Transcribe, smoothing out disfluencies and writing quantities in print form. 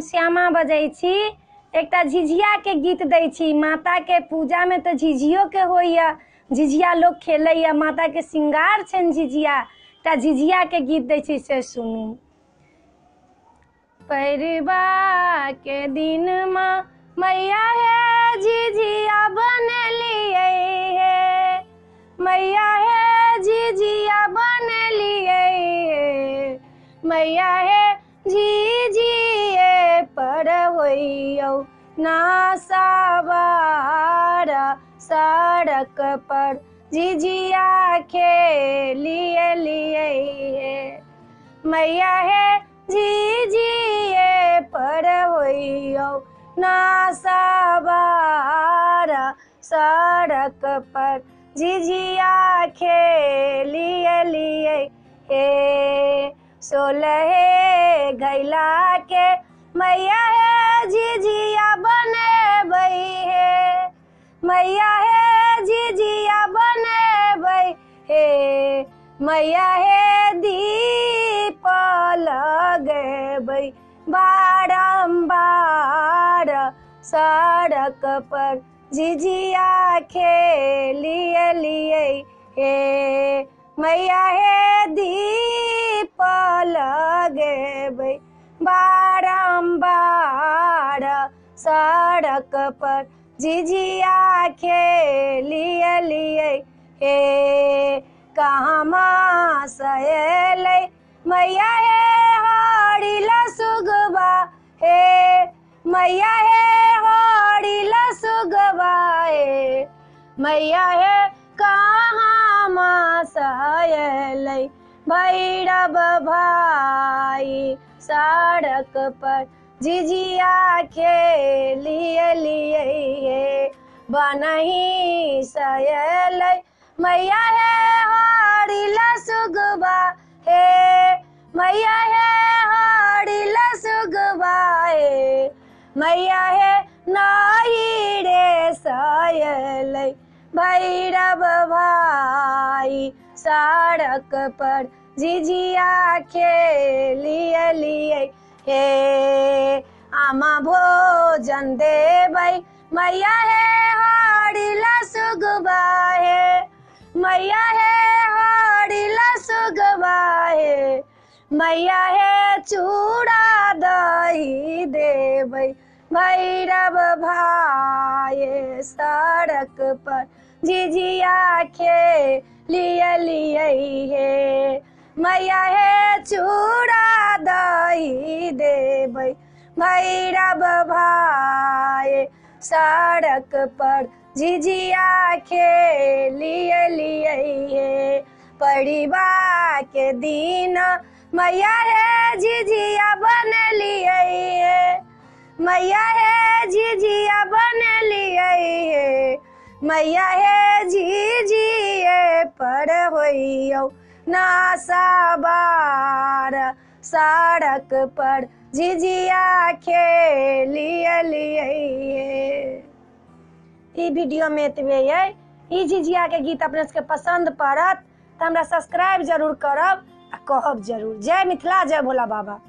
श्यामा बजै छी। एकटा झिझिया के गीत दै छी। माता के पूजा में तो झिझियो के होइया, झिझिया लोग खेलैया, माता के श्रृंगार छन झिझिया। एकटा झिझिया के गीत दै छी, से सुनू। परिबा के दिन माँ मैया है झिझिया बनलिए है, मैया है झिझिया बनलिए है, मैया है झिझिए पर होइयो ना सवार। सड़क पर झिझिया खेलिए लिए है, मैया है झिझिए पर होइयो ना सवार। सड़क पर झिझिया खेलिए लिए हे। सोलहे घैला के मैया है झिझिया बनेबै हे, मैया है झिझिया बनेबै हे, मैया है दीप लगेबै बारंबार। सड़क पर झिझिया खेलिए लिए हे, मैया है दीप लगेबै बारंबार। सड़क पर झिझिया खेलिए लिए हे। कहाँ से अलै मैया है हरिला सुगबा हे, मैया है हरिला सुगबा हे, मैया है कहाँ से अलै भैरव भाई। सड़क पर झिझिया खेलिए लिए हे, बनही से अलै मैया है हरिला सुगबा हे, मैया है हरिला सुगबा हे, मैया है नहीं रे से अलै भैरव भाई। सड़क पर झिझिया खेलिए लिए हे। आमा भोजन देबै मैया है हरिला सुगबा हे, मैया है हरिला सुगबा हे, मैया है चूड़ा दही देबै भैरव भाई। सड़क पर झिझिया खेलिए लिए हे, मैया है चूड़ा दही देबै भैरव भाई। सड़क पर झिझिया खेलिए लिए हे। परिबा के दिन मैया है झिझिया बनलिए हे, मैया है झिझिया बनलिए हे, मैया है झिझिए पर होइयो ना सवार। सड़क पर झिझिया खेलिए लिए हे। ई वीडियो में एतबे है। ई झिझिया के गीत अपने सबके पसंद पड़त तो हमरा सब्सक्राइब जरूर करब आ कहब जरूर। जय मिथिला, जय भोला बाबा।